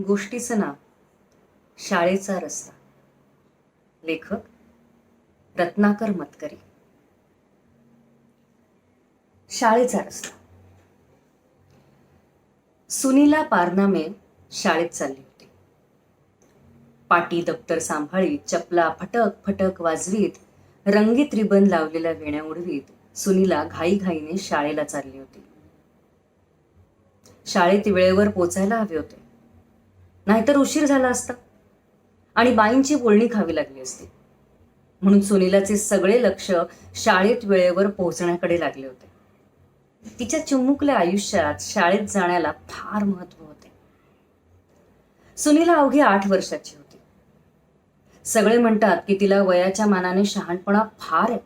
गोष्टीचं नाव शाळेचा रस्ता. लेखक रत्नाकर मतकरी. शाळेचा रस्ता. सुनीला पारनामे शाळेत चालली होती. पाटी दप्तर सांभाळीत, चपला फटक फटक वाजवीत, रंगीत रिबन लावलेल्या वेण्या उडवीत सुनीला घाईघाईने शाळेला चालली होती. शाळेत वेळेवर पोचायला हवे होते, नाहीतर उशीर झाला असता आणि बाईंची बोलणी खावी लागली असती. म्हणून सुनीलाचे सगळे लक्ष शाळेत वेळेवर पोहोचण्याकडे लागले होते. तिच्या चिमुकल्या आयुष्यात शाळेत जाण्याला फार महत्व होते. सुनीला अवघी 8 वर्षाची होती. सगळे म्हणतात की तिला वयाच्या मानाने शहाणपणा फार आहे.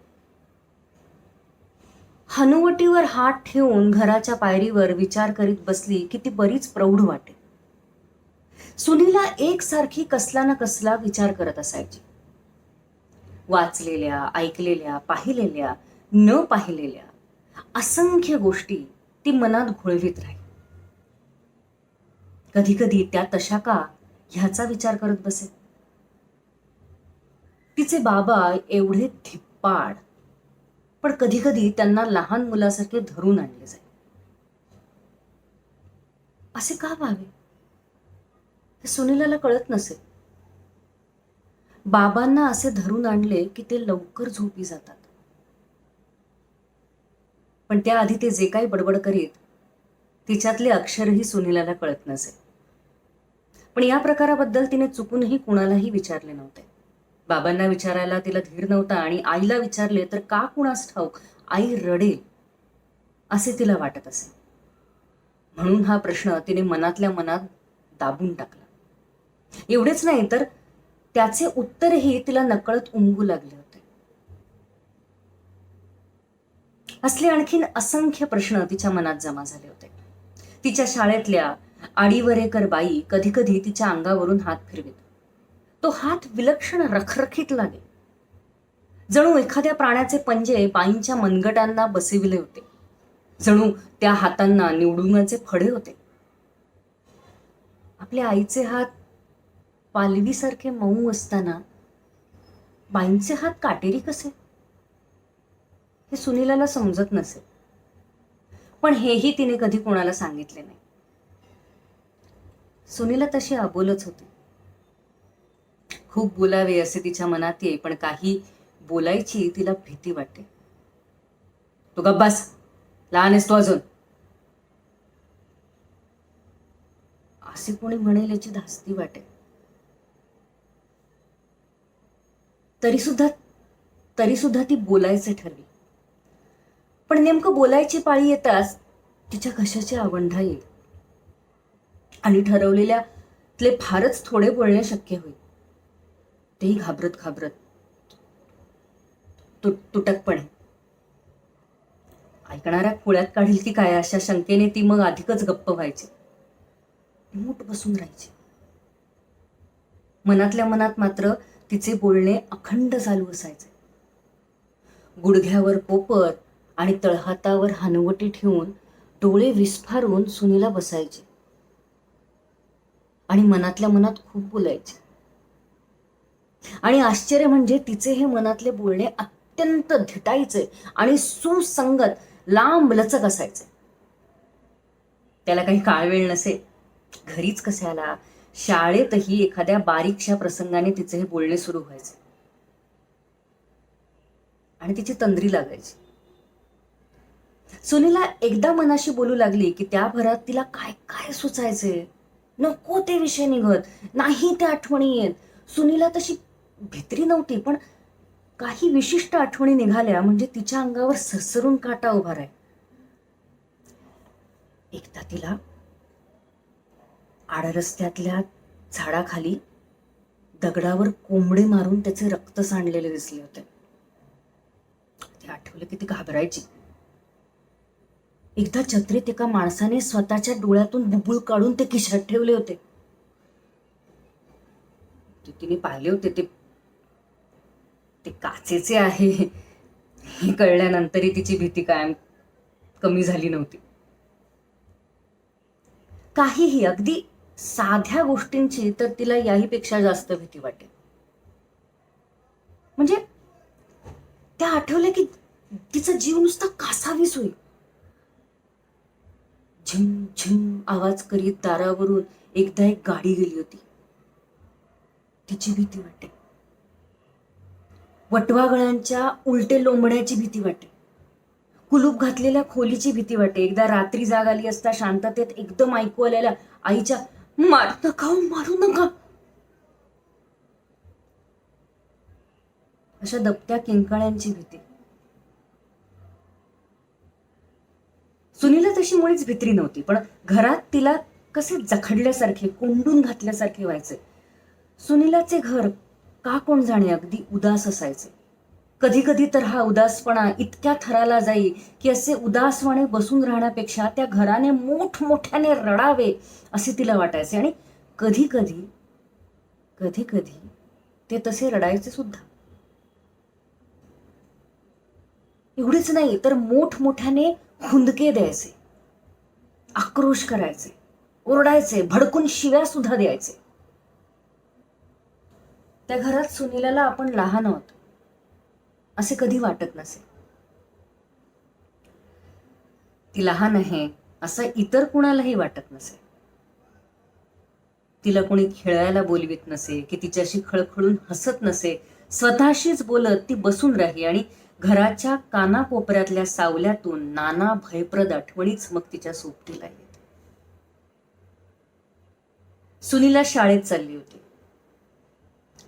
हनुवटीवर हात ठेवून घराच्या पायरीवर विचार करीत बसली की ती बरीच प्रौढ वाटे. सुनीला एकसारखी कसला ना कसला विचार करत असायची. वाचलेल्या, ऐकलेल्या, पाहिलेल्या, न पाहिलेल्या असंख्य गोष्टी ती मनात घोळवीत राही. कधी कधी त्या तशा का ह्याचा विचार करत बसे. तिचे बाबा एवढे धिप्पाड, पण कधी कधी त्यांना लहान मुलासारखे धरून आणले जाईल. असे का व्हावे हे सुनीलाला कळत नसे. बाबांना असे धरून आणले की ते लवकर झोपी जातात. पण त्याआधी ते जे काही बडबड करीत तिच्यातले अक्षरही सुनीलाला कळत नसे. पण या प्रकाराबद्दल तिने चुकूनही कुणालाही विचारले नव्हते. बाबांना विचारायला तिला धीर नव्हता आणि आईला विचारले तर का कुणास ठाऊक आई रडेल असे तिला वाटत असे. म्हणून हा प्रश्न तिने मनातल्या मनात दाबून टाकला. एवढेच नाही तर त्याचे उत्तरही तिला नकळत उमगू लागले होते. असले आणखीन असंख्य प्रश्न तिच्या मनात जमा झाले होते. तिच्या शाळेतल्या आडीवरेकर बाई कधी कधी तिच्या अंगावरून हात फिरवीत. तो हात विलक्षण रखरखीत लागे. जणू एखाद्या प्राण्याचे पंजे बाईंच्या मनगटांना बसविले होते. जणू त्या हातांना निवडुंगाचे फडे होते. आपल्या आईचे हात पालवीसारखे मऊ असताना बाईंचे हात काटेरी कसे हे सुनीलाला समजत नसे. पण हेही तिने कधी कोणाला सांगितले नाही. सुनीला तशी अबोलच होती. खूप बोलावे असे तिच्या मनात येई, पण काही बोलायची तिला भीती वाटते. तू गप्प बस, लहान आहेस तू अजून, असे कोणी म्हणेल याची धास्ती वाटे. तरी सुद्धा ती बोलायचे ठरली. पण नेमकं बोलायची पाळी येताच तिच्या घशाची आवंढा येईल आणि ठरवलेल्यातले फारच थोडे बोलणे शक्य होईल. तेही घाबरत घाबरत, तुटकपणे. ऐकणाऱ्या खोळ्यात काढील की काय अशा शंकेने ती मग अधिकच गप्प व्हायची, मूठ बसून राहायची. मनातल्या मनात मात्र तिचे बोलणे अखंड चालू असायचे. गुडघ्यावर पोपत आणि तळहातावर हनुवटी ठेवून डोळे विस्फारून सुनीला बसायचे आणि मनातल्या मनात खूप बोलायचे. आणि आश्चर्य म्हणजे तिचे हे मनातले बोलणे अत्यंत धिटायचे आणि सुसंगत, लांब लचक असायचे. त्याला काही काळ वेळ नसे. घरीच कशाला, शाळेतही एखाद्या बारीकशा प्रसंगाने तिचे हे बोलणे सुरू व्हायचे आणि तिची तंद्री लागायची. सुनीला एकदा मनाशी बोलू लागली की त्या भरात तिला काय काय सुचायचे. नको ते विषय निघत, नाही त्या आठवणी येत. सुनीला तशी भित्री नव्हती, पण काही विशिष्ट आठवणी निघाल्या म्हणजे तिच्या अंगावर सरसरून काटा उभा राहील. एकदा तिला आडरस्त्यातल्या झाडाखाली दगडावर कोंबडे मारून त्याचे रक्त सांडलेले दिसले होते. ते आठवलं की ती घाबरायची. एकदा छत्रीत एका माणसाने स्वतःच्या डोळ्यातून बुबुळ काढून ते खिशात ठेवले होते. तिने पाहिले होते. ते काचेचे आहे हे कळल्यानंतरही तिची भीती कायम कमी झाली नव्हती. काहीही, अगदी साध्या गोष्टींची तर तिला याहीपेक्षा जास्त भीती वाटे. म्हणजे त्या आठवल्या की तिचा जीव नुसता कासावीस होईल. झिम झिम आवाज करीत दारावरून एकदा एक गाडी गेली होती. तिची भीती वाटे. वटवागळांच्या उलटे लोंबण्याची भीती वाटे. कुलूप घातलेल्या खोलीची भीती वाटे. एकदा रात्री जाग आली असता शांततेत एकदम ऐकू आलेल्या आईच्या मारू नका, मारू नका अशा दबत्या किंकाळ्यांची भीती. सुनीला तशी मुळीच भीती नव्हती, पण घरात तिला कसे जखडल्यासारखे, कोंडून घातल्यासारखे व्हायचे. सुनीलाचे घर का कोण जाणे अगदी उदास असायचे. कधी कधी तर हा उदासपणा इतक्या थराला जाई की असे उदासवाणे बसून राहण्यापेक्षा त्या घराने मोठमोठ्याने रडावे असे तिला वाटायचे. आणि कधी कधी कधी कधी ते तसे रडायचे सुद्धा. एवढेच नाही तर मोठमोठ्याने हुंदके द्यायचे, आक्रोश करायचे, ओरडायचे, भडकून शिव्या सुद्धा द्यायचे. त्या घरात सुनीलाला आपण लहान आहोत असे कधी वाटत नसे. ती लहान आहे असं इतर कुणालाही वाटत नसे. तिला कोणी खेळायला बोलवीत नसे की तिच्याशी खळखळून हसत नसे. स्वतःशीच बोलत ती बसून राही आणि घराच्या कानाकोपऱ्यातल्या सावल्यातून नाना भयप्रद आठवणीच मग तिच्या सोबतीला येत. सुनीला शाळेत चालली होती.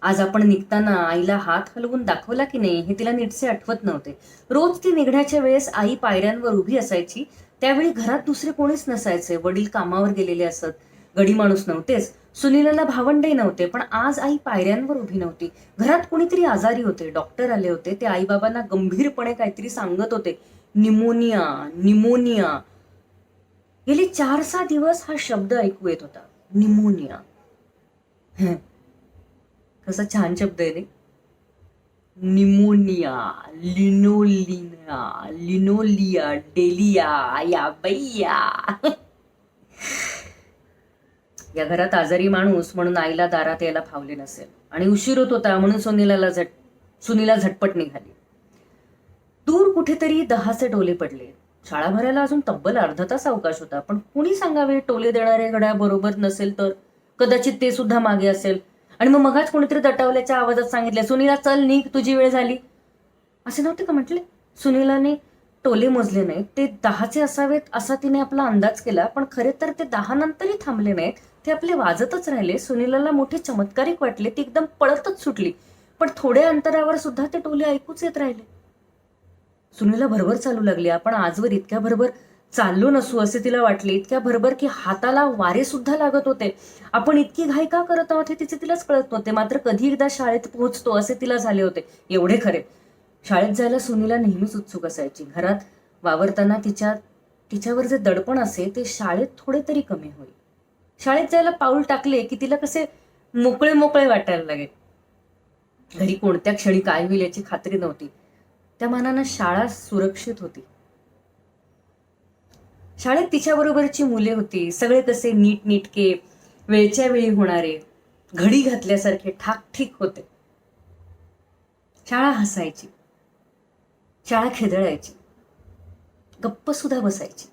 आज आपण निघताना आईला हात हलवून दाखवला की नाही हे तिला नीटसे आठवत नव्हते. रोज ती निघण्याच्या वेळेस आई पायऱ्यांवर उभी असायची. त्यावेळी घरात दुसरे कोणीच नसायचे. वडील कामावर गेलेले असत. गडी माणूस नव्हतेच. सुनीलाला भावंडही नव्हते. पण आज आई पायऱ्यांवर उभी नव्हती. घरात कोणीतरी आजारी होते. डॉक्टर आले होते. ते आईबाबांना गंभीरपणे काहीतरी सांगत होते. Pneumonia, pneumonia. गेले 4-6 दिवस हा शब्द ऐकू येत होता, निमोनिया. कसा छान शब्द आहे रे. निमोनिया, लिनोलिना, लिनोलिया, डेलिया, या बैया. या घरात आजारी माणूस म्हणून आईला दारात यायला फावले नसेल आणि उशीर होत होता म्हणून सुनीला झटपट निघाली. दूर कुठेतरी 10चे टोले पडले. शाळा भरायला अजून तब्बल अर्धा तास अवकाश होता. पण कुणी सांगावे टोले देणारे घड्याळ बरोबर नसेल तर कदाचित ते सुद्धा मागे असेल. आणि मग मगाच कोणीतरी दटावल्याच्या आवाजात सांगितले, सुनीला चल निघ, तुझी वेळ झाली. असे नव्हते का म्हटले. सुनीलाने टोले मोजले नाहीत. ते 10चे असावेत असा तिने आपला अंदाज केला. पण खरे तर ते 10 नंतरही थांबले नाहीत. ते आपले वाजतच राहिले. सुनीलाला मोठे चमत्कारिक वाटले. ती एकदम पळतच सुटली. पण थोड्या अंतरावर सुद्धा ते टोले ऐकूच येत राहिले. सुनीला भरभर चालू लागली. आपण आजवर इतक्या भरभर चाललो नसू असे तिला वाटले. इतक्या भरभर की हाताला वारे सुद्धा लागत होते. आपण इतकी घाई का करत आहोत हे तिचे तिलाच कळत नव्हते. मात्र कधी एकदा शाळेत पोहोचतो असे तिला झाले होते. एवढे खरे, शाळेत जायला सुनीला नेहमीच उत्सुक असायची. घरात वावरताना तिच्यावर जे दडपण असे ते शाळेत थोडे तरी कमी होईल. शाळेत जायला पाऊल टाकले की तिला कसे मोकळे मोकळे वाटायला लागेल. घरी कोणत्या क्षणी काय होईल याची खात्री नव्हती. त्या मानानं शाळा सुरक्षित होती. शाळेत तिच्याबरोबरची मुले होती. सगळे कसे नीटनेटके, वेळच्या वेळी होणारे, घडी घातल्यासारखे ठाकठीक होते. शाळा हसायची, शाळा खेदळायची, गप्प सुद्धा बसायची.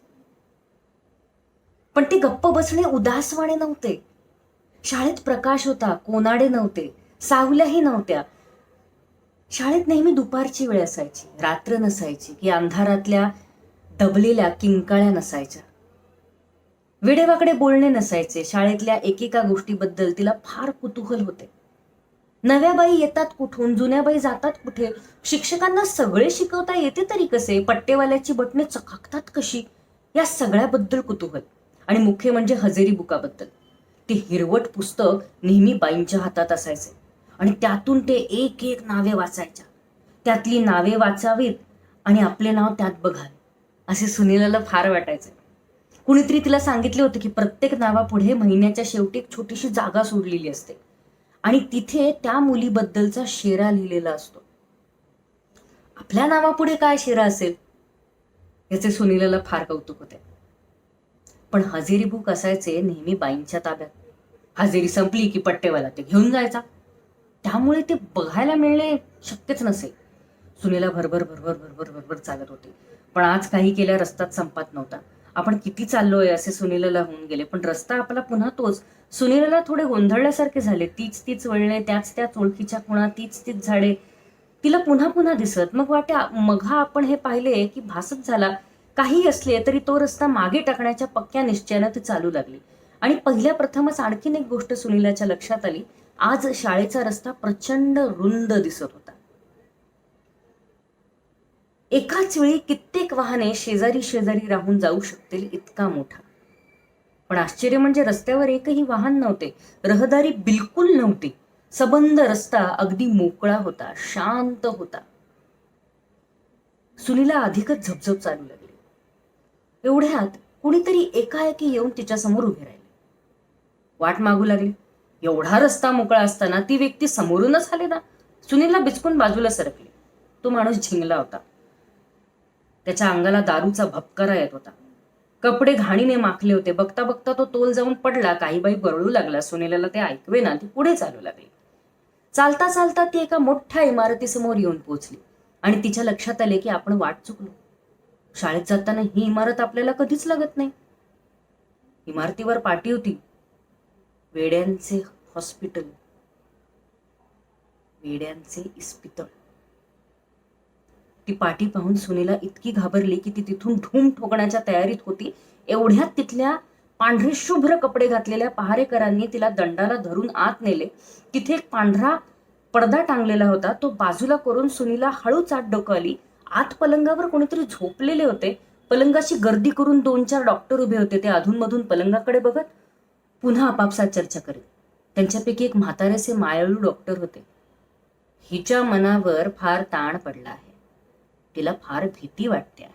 पण ते गप्प बसणे उदासवाणे नव्हते. शाळेत प्रकाश होता, कोनाडे नव्हते, सावल्याही नव्हत्या. शाळेत नेहमी दुपारची वेळ असायची, रात्र नसायची की अंधारातल्या दबलेल्या किंकाळ्या नसायच्या. वेडेवाकडे बोलणे नसायचे. शाळेतल्या एकेका गोष्टीबद्दल तिला फार कुतूहल होते. नव्या बाई येतात कुठून, जुन्या बाई जातात कुठे, शिक्षकांना सगळे शिकवता येते तरी कसे, पट्टेवाल्याची बटणे चकाकतात कशी, या सगळ्याबद्दल कुतूहल. आणि मुख्य म्हणजे हजेरी बुकाबद्दल. ते हिरवट पुस्तक नेहमी बाईंच्या हातात असायचे आणि त्यातून ते एक एक नावे वाचायच्या. त्यातली नावे वाचावीत आणि आपले नाव त्यात बघावे असे सुनीलाला फार वाटायचे. कुणीतरी तिला सांगितले होते की प्रत्येक नावापुढे महिन्याच्या शेवटी एक छोटीशी जागा सोडलेली असते आणि तिथे त्या मुलीबद्दलचा शेरा लिहिलेला असतो. आपल्या नावापुढे काय शेरा असेल याचे सुनीलाला फार कौतुक होते. पण हजेरी बुक असायचे नेहमी बाईंच्या ताब्यात. हजेरी संपली की पट्टेवाला ते घेऊन जायचा. त्यामुळे ते बघायला मिळणे शक्यच नसेल. सुनीला भरभर भरभर भरभर भरभर चालत होते, पण आज काही केल्या रस्ताच संपत नव्हता. आपण किती चाललोय असे सुनीलाला होऊन गेले, पण रस्ता आपला पुन्हा तोच. सुनीलाला थोडे गोंधळल्यासारखे झाले. तीच तीच वळणे, त्याच त्याच ओळखीच्या खुणा, तीच तीच झाडे तिला पुन्हा पुन्हा दिसत. मग वाटे मघा आपण हे पाहिले की भासच झाला. काही असले तरी तो रस्ता मागे टाकण्याच्या पक्क्या निश्चयानं ती चालू लागली. आणि पहिल्या प्रथमच आणखीन एक गोष्ट सुनीलाच्या लक्षात आली. आज शाळेचा रस्ता प्रचंड रुंद दिसत होता. एकाच वेळी कित्येक वाहने शेजारी शेजारी राहून जाऊ शकतील इतका मोठा. पण आश्चर्य म्हणजे रस्त्यावर एकही वाहन नव्हते. रहदारी बिलकुल नव्हती. सबंध रस्ता अगदी मोकळा होता, शांत होता. सुनीला अधिकच झपझप चालू लागली. एवढ्यात कुणीतरी एकाएकी येऊन तिच्यासमोर उभे राहिले. वाट मागू लागली. एवढा रस्ता मोकळा असताना ती व्यक्ती समोरूनच आली ना. सुनीलला बिचकून बाजूला सरकली. तो माणूस झिंगला होता. त्याच्या अंगाला दारूचा भपकारा येत होता. कपडे घाणीने माखले होते. बघता बघता तो तोल जाऊन पडला. काही बाई बरळू लागला. सुनीलाला ते ऐकवे ना. ती पुढे चालू लागली. चालता चालता ती एका मोठ्या इमारतीसमोर येऊन पोहोचली आणि तिच्या लक्षात आले की आपण वाट चुकलो. शाळेत जाताना ही इमारत आपल्याला कधीच लागत नाही. इमारतीवर पाटी होती, वेड्यांचे हॉस्पिटल, वेड्यांचे इस्पितळ. ती पाटी पाहून सुनीला इतकी घाबरली की ती तिथून धूम ठोकण्याच्या तयारीत होती. एवढ्यात तिथल्या पांढरे शुभ्र कपडे घातलेल्या पहारेकरांनी तिला दंडाला धरून आत नेले. तिथे एक पांढरा पडदा टांगलेला होता. तो बाजूला करून सुनीला हळूच आत डोकावली. आत पलंगावर कोणीतरी झोपलेले होते. पलंगाची गर्दी करून 2-4 डॉक्टर उभे होते. ते अधूनमधून पलंगाकडे बघत पुन्हा आपापसात चर्चा करीत. त्यांच्यापैकी एक म्हातारेसे मायाळू डॉक्टर होते. हिच्या मनावर फार ताण पडला आहे. तिला फार भीती वाटते आहे.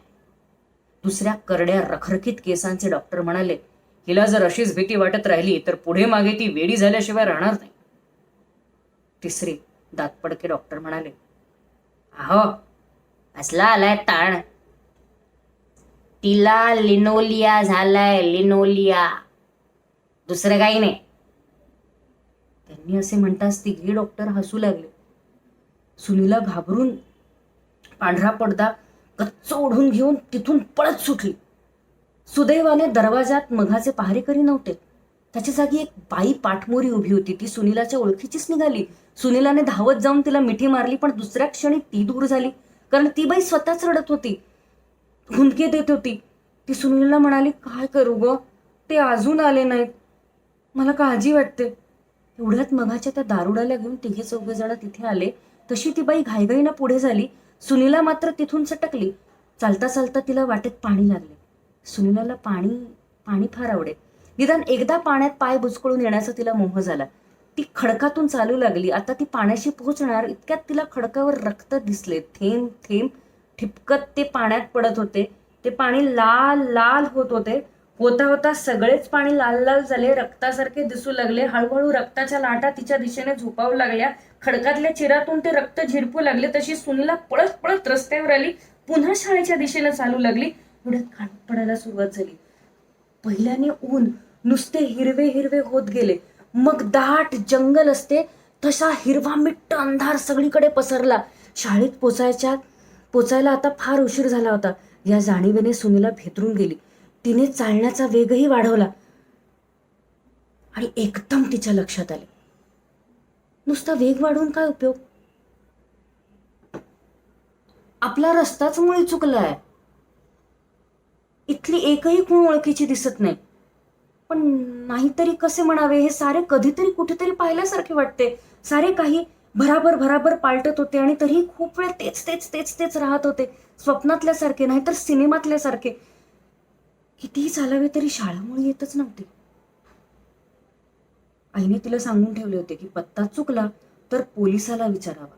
दुसऱ्या करड्या रखरखीत केसांचे डॉक्टर म्हणाले, हिला जर अशीच भीती वाटत राहिली तर पुढे मागे ती वेडी झाल्याशिवाय राहणार नाही. तिसरे दातपडके डॉक्टर म्हणाले, अहो असला आलाय ताण, तिला लिनोलिया झालाय, लिनोलिया, दुसरं काही नाही. त्यांनी असे म्हणताच तिघे डॉक्टर हसू लागले. सुनीला घाबरून पांढरा पडदा गच्च ओढून घेऊन तिथून पळत सुटली. सुदैवाने दरवाजात मघाचे पहारेकरी नव्हते. त्याच्या जागी एक बाई पाठमोरी उभी होती. ती सुनीलाच्या ओळखीचीच निघाली. सुनीलाने धावत जाऊन तिला मिठी मारली, पण दुसऱ्या क्षणी ती दूर झाली, कारण ती बाई स्वतःच रडत होती, हुंदके देत होती. ती सुनीला म्हणाली, काय करू ग, ते अजून आले नाहीत, मला काळजी वाटते. एवढ्यात मघाच्या त्या दारुडाला घेऊन तिघे चौघे जण तिथे आले. तशी ती बाई घाईघाईनं पुढे झाली. सुनीला मात्र तिथून सटकली. चालता चालता तिला वाटेत पाणी लागले. सुनीलाला पाणी फार आवडे. निदान एकदा पाण्यात पाय बुचकळून येण्याचा तिला मोह झाला. ती खडकातून चालू लागली. आता ती पाण्याशी पोहोचणार इतक्यात तिला खडकावर रक्त दिसले. थेंब थेंब ठिपकत ते पाण्यात पडत होते. ते पाणी लाल लाल होत होते. होता होता सगळेच पाणी लाल लाल झाले, रक्तासारखे दिसू लागले. हळूहळू रक्ताच्या लाटा तिच्या दिशेने झोपावू लागल्या. खडकातल्या चिरातून ते रक्त झिरपू लागले. तशी सुनीला पळत पळत रस्त्यावर आली. पुन्हा शाळेच्या दिशेने चालू लागली. एवढ्यात काळोख पडायला सुरुवात झाली. पहिल्याने ऊन नुसते हिरवे हिरवे होत गेले. मग दाट जंगल असते तसा हिरवा मिट्ट अंधार सगळीकडे पसरला. शाळेत पोचायला आता फार उशीर झाला होता. या जाणीवेने सुनीला भेदरून गेली. तिने चालण्याचा वेगही वाढवला आणि एकदम तिच्या लक्षात आले, नुसता वेग वाढवून काय उपयोग, आपला रस्ताच मुळी चुकलाय. इथली एकही खूण ओळखीची दिसत नाही. पण नाहीतरी कसे म्हणावे, हे सारे कधीतरी कुठेतरी पाहिल्यासारखे वाटते. सारे काही भराभर भराभर पालटत होते आणि तरीही खूप वेळ तेच तेच तेच तेच राहत होते. स्वप्नातल्यासारखे नाहीतर सिनेमातल्यासारखे. कितीही चालावे तरी शाळामुळे येतच नव्हते. आईने तिला सांगून ठेवले होते की पत्ता चुकला तर पोलिसाला विचारावा.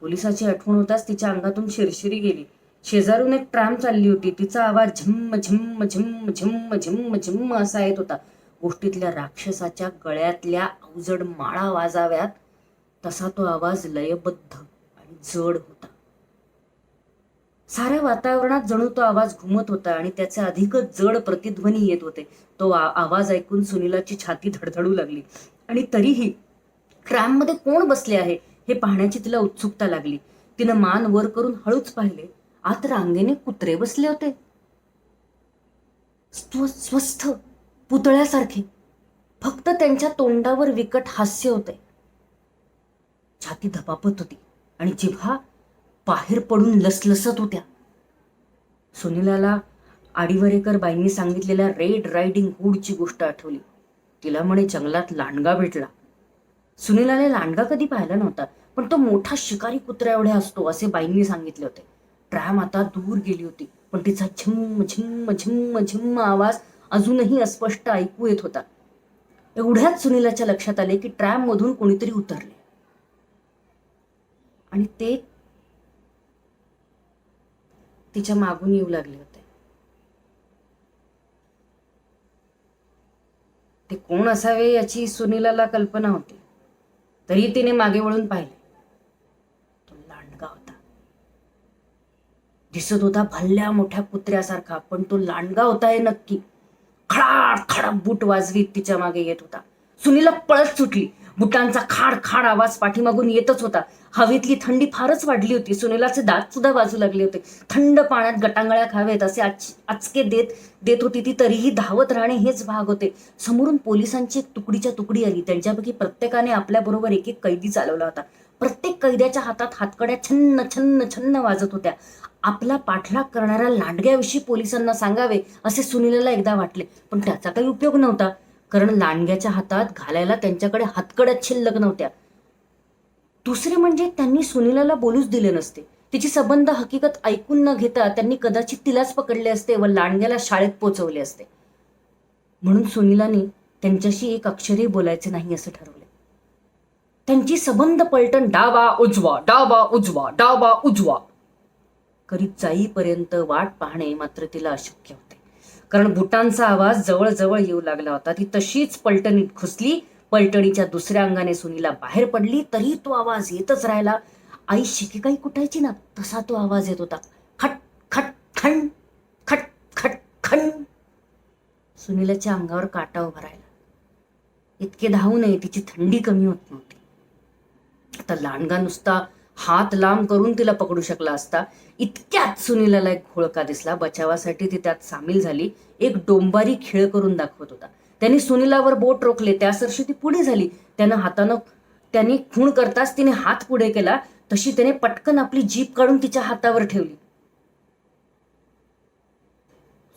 पोलिसाची आठवण होताच तिच्या अंगातून शिरशिरी गेली. शेजारून एक ट्रॅम चालली होती. तिचा आवाज झिम्म झिम्म झिम्म झिम्म झिम्म झिम्म असा येत होता. गोष्टीतल्या राक्षसाच्या गळ्यातल्या अवजड माळा वाजाव्यात तसा तो आवाज लयबद्ध आणि जड होता. साऱ्या वातावरणात जणू तो आवाज घुमत होता आणि त्याचे अधिकच जड प्रतिध्वनी येत होते. तो आवाज ऐकून सुनीलाची छाती धडधडू लागली आणि तरीही ट्रॅममध्ये कोण बसले आहे हे पाहण्याची तिला उत्सुकता लागली. तिनं मान वर करून हळूच पाहिले. आत रांगेने कुत्रे बसले होते, स्वस्थ पुतळ्यासारखे. फक्त त्यांच्या तोंडावर विकट हास्य होते. छाती धपापत होती आणि जिव्हा बाहेर पडून लसलसत होत्या. सुनीलाला आडिवरेकर बाईंनी सांगितलेल्या रेड रायडिंग हुडची गोष्ट आठवली. तिला म्हणे जंगलात लांडगा भेटला. सुनीलाने लांडगा कधी पाहिला नव्हता, पण तो मोठा शिकारी कुत्र्या एवढा असतो असे बाईंनी सांगितले होते. ट्रॅम आता दूर गेली होती, पण तिचा झिम्म झिम्म झिम्म झिम्म आवाज अजूनही अस्पष्ट ऐकू येत होता. एवढ्यात सुनीलाच्या लक्षात आले की ट्रॅम मधून कोणीतरी उतरले आणि ते तिच्या मागून येऊ लागले होते. ते कोण असावे याची सुनीलाला कल्पना होती, तरी तिने मागे वळून पाहिले. तो लांडगा होता. दिसत होता भल्ल्या मोठ्या कुत्र्यासारखा, पण तो लांडगा होता हे नक्की. खडाड खडाड बूट वाजवीत तिच्या मागे येत होता. सुनीला पळत सुटली. बुटांचा खाड खाड आवाज पाठीमागून येतच होता. हवेतली थंडी फारच वाढली होती. सुनीलाचे दात सुद्धा वाजू लागले होते. थंड पाण्यात गटांगळ्या खावेत असे आचके देत होती ती. तरीही धावत राहणे हेच भाग होते. समोरून पोलिसांची एक तुकडीच्या तुकडी आली. त्यांच्यापैकी प्रत्येकाने आपल्याबरोबर एक एक कैदी चालवला होता. प्रत्येक कैद्याच्या हातात हातकड्या छन्न छन्न छन्न वाजत होत्या. आपला पाठलाग करणाऱ्या लांडग्याविषयी पोलिसांना सांगावे असे सुनीलाला एकदा वाटले, पण त्याचा काही उपयोग नव्हता, कारण लांडग्याच्या हातात घालायला त्यांच्याकडे हातकड्या शिल्लक नव्हत्या. दुसरे म्हणजे त्यांनी सुनीलाला बोलूच दिले नसते. तिची सबंध हकीकत ऐकून न घेता त्यांनी कदाचित तिलाच पकडले असते व लांडग्याला शाळेत पोचवले असते. म्हणून सुनीलाने त्यांच्याशी एक अक्षरही बोलायचे नाही असं ठरवले. त्यांची सबंध पलटण डावा उजवा डावा उजवा डावा उजवा करीत जाईपर्यंत वाट पाहणे मात्र तिला अशक्य होते, कारण बुटांचा आवाज जवळजवळ येऊ लागला होता. ती तशीच पलटणीत घुसली. पलटणीच्या दुसऱ्या अंगाने सुनीला बाहेर पडली, तरी तो आवाज येतच राहिला. आई शिकेकाई कुटायची ना तसा तो आवाज येत होता. खट खट खण खट खट खण. सुनीलाच्या अंगावर काटा उभा राहिला. इतके धावू नये, तिची थंडी कमी होत नव्हती. आता लांडगा नुसता हात लांब करून तिला पकडू शकला असता. इतक्यात सुनीलाला एक घोळका दिसला. बचावासाठी ती त्यात सामील झाली. एक डोंबारी खेळ करून दाखवत होता. त्यांनी सुनीलावर बोट रोखले. त्यासरशी ती पुढे झाली. त्यांनी खूण करताच तिने हात पुढे केला. तशी त्याने पटकन आपली जीभ काढून तिच्या हातावर ठेवली.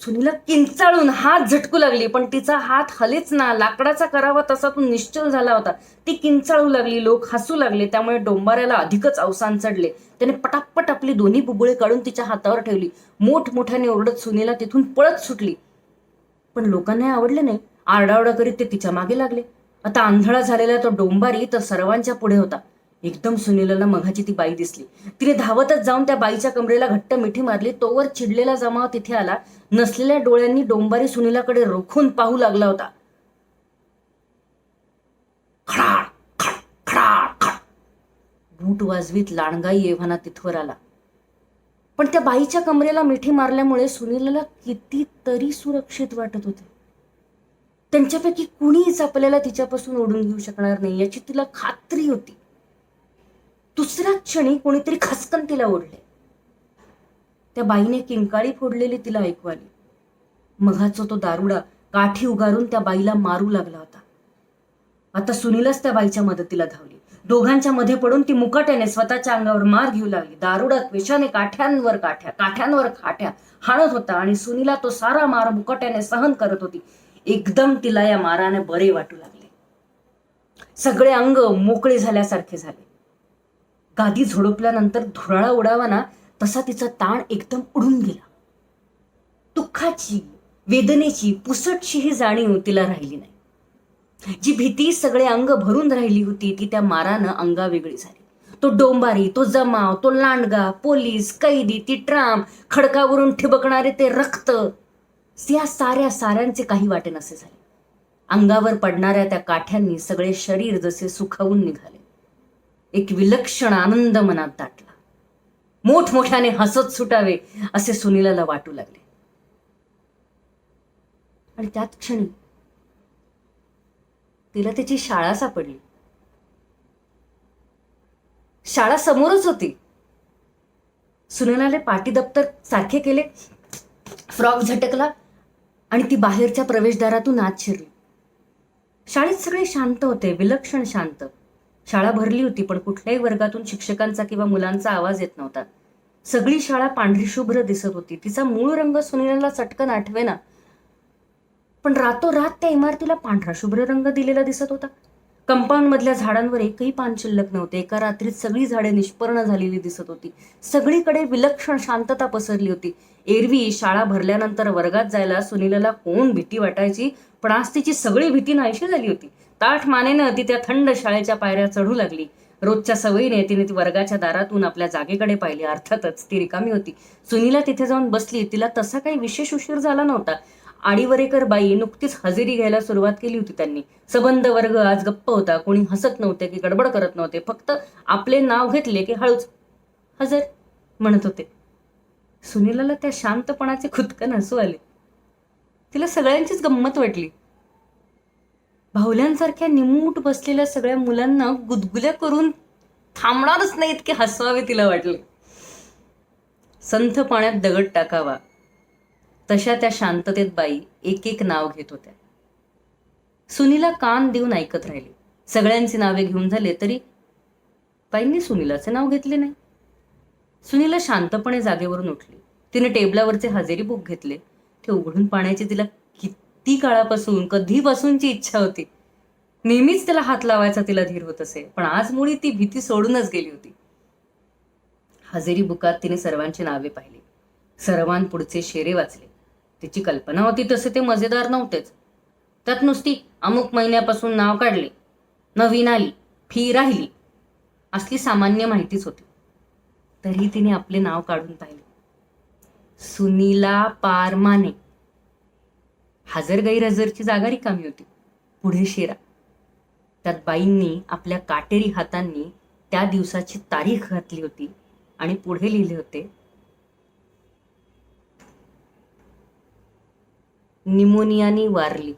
सुनीला किंचाळून हात झटकू लागली, पण तिचा हात हलेच ना. लाकडाचा करावा तसा तो निश्चल झाला होता. ती किंचाळू लागली. लोक हसू लागले. त्यामुळे डोंबाऱ्याला अधिकच अवसान चढले. त्याने पटापट आपली दोन्ही बुबुळे काढून तिच्या हातावर ठेवली. मोठमोठ्याने ओरडत सुनीला तिथून पळत सुटली. पण लोकांना आवडले नाही. आरडाओरडा करीत ते तिच्या मागे लागले. आता आंधळा झालेला तो डोंबारी तर सर्वांच्या पुढे होता. एकदम सुनीलाला मघाची ती बाई दिसली. तिने धावतच जाऊन त्या बाईच्या कमरेला घट्ट मिठी मारली. तोवर चिडलेला जमाव तिथे आला. नसलेल्या डोळ्यांनी डोंबारी सुनीलाकडे रोखून पाहू लागला होता. खडाड खड खडाड खड बूट वाजवीत लांडगाई एव्हाना तिथवर आला. पण त्या बाईच्या कमरेला मिठी मारल्यामुळे सुनीलाला कितीतरी सुरक्षित वाटत होते. त्यांच्यापैकी कुणीच आपल्याला तिच्यापासून ओढून घेऊ शकणार नाही याची तिला खात्री होती. दुसऱ्याच क्षणी कोणीतरी खसकन तिला ओढले. त्या बाईने किंकाळी फोडलेली तिला ऐकू आली. मघाचा तो दारुडा काठी उगारून त्या बाईला मारू लागला होता. आता सुनीलाच त्या बाईच्या मदतीला धावली. दोघांच्या मध्ये पडून ती मुकाट्याने स्वतःच्या अंगावर मार घेऊ लागली. दारुडा त्वेषाने काठ्यांवर काठ्या हाणत होता आणि सुनीला तो सारा मार मुकाट्याने सहन करत होती. एकदम तिला या माराने बरे वाटू लागले. सगळे अंग मोकळे झाल्यासारखे झाले. गादी झोडपल्यानंतर धुराळा उडावा ना तसा तिचा ताण एकदम उडून गेला. दुःखाची, वेदनेची, पुसटशी ही जाणीव तिला राहिली नाही. जी भीती सगळे अंग भरून राहिली होती ती त्या मारानं अंगावेगळी झाली. तो डोंबारी, तो जमाव, तो लांडगा, पोलीस, कैदी, ती ट्राम, खडकावरून ठिबकणारे ते रक्त, या साऱ्यांचे काही वाटेनासे झाले. अंगावर पडणाऱ्या त्या काठ्यांनी सगळे शरीर जसे सुखावून निघाले. एक विलक्षण आनंद मनात दाटला. मोठमोठ्याने हसत सुटावे असे सुनीलाला वाटू लागले. आणि त्याच क्षणी तिला त्याची शाळा सापडली. शाळा समोरच होती. सुनीलाने पाटी दप्तर सारखे केले, फ्रॉक झटकला आणि ती बाहेरच्या प्रवेशद्वारातून आत शिरली. शाळेत सगळे शांत होते, विलक्षण शांत. शाळा भरली होती, पण कुठल्याही वर्गातून शिक्षकांचा किंवा मुलांचा आवाज येत नव्हता. सगळी शाळा पांढरी शुभ्र दिसत होती. तिचा मूळ रंग सुनीलाला चटकन आठवेना, पण रातोरात त्या इमारतीला पांढरा शुभ्र रंग दिलेला दिसत होता. कंपाऊंड मधल्या झाडांवर एकही पान शिल्लक नव्हते. एका रात्रीत सगळी झाडे निष्पर्ण झालेली दिसत होती. सगळीकडे विलक्षण शांतता पसरली होती. एरवी शाळा भरल्यानंतर वर्गात जायला सुनीलाला कोण भीती वाटायची, पण आज तिची सगळी भीती नाहीशी झाली होती. ताठ मानेनं ती त्या थंड शाळेच्या पायऱ्या चढू लागली. रोजच्या सवयीने तिने ती वर्गाच्या दारातून आपल्या जागेकडे पाहिली. अर्थातच ती रिकामी होती. सुनीला तिथे जाऊन बसली. तिला तसा काही विशेष उशीर झाला नव्हता. आडीवरेकर बाई नुकतीच हजेरी घ्यायला सुरुवात केली होती त्यांनी. सबंध वर्ग आज गप्प होता. कोणी हसत नव्हते की गडबड करत नव्हते. फक्त आपले नाव घेतले की हळूच हजर म्हणत होते. सुनीलाला त्या शांतपणाचे खुदकन हसू आले. तिला सगळ्यांचीच गंमत वाटली. बाहुल्यांसारख्या निमूट बसलेल्या सगळ्या मुलांना गुदगुल्या करून थांबणारच नाही इतके हसवावे तिला वाटले. संथ पाण्यात दगड टाकावा तशा त्या शांततेत बाई एक एक नाव घेत होत्या. सुनीला कान देऊन ऐकत राहिली. सगळ्यांची नावे घेऊन झाले तरी बाईंनी सुनीलाचे नाव घेतले नाही. सुनीला शांतपणे जागेवरून उठली. तिने टेबलावरचे हजेरी बुक घेतले. ते उघडून पाहण्याची तिला किती काळापासून, कधीपासूनची इच्छा होती. नेहमीच त्याला हात लावायचा तिला धीर होत असे, पण आज मुळी ती भीती सोडूनच गेली होती. हजेरी बुकात तिने सर्वांची नावे पाहिली. सर्वांपुढचे शेरे वाचले. तिची कल्पना होती तसे ते मजेदार नव्हतेच. त्यात नुसती अमुक महिन्यापासून नाव काढले, नवीन आली, फी राहिली असली सामान्य माहितीच होती. तरी तिने आपले नाव काढून पाहिले. सुनीला पारमाने. हजर गैरहजरची जागा रिकामी होती. पुढे शेरा. त्यात बाईंनी आपल्या काटेरी हातांनी त्या दिवसाची तारीख घातली होती आणि पुढे लिहिले होते, निमोनियानी वारली.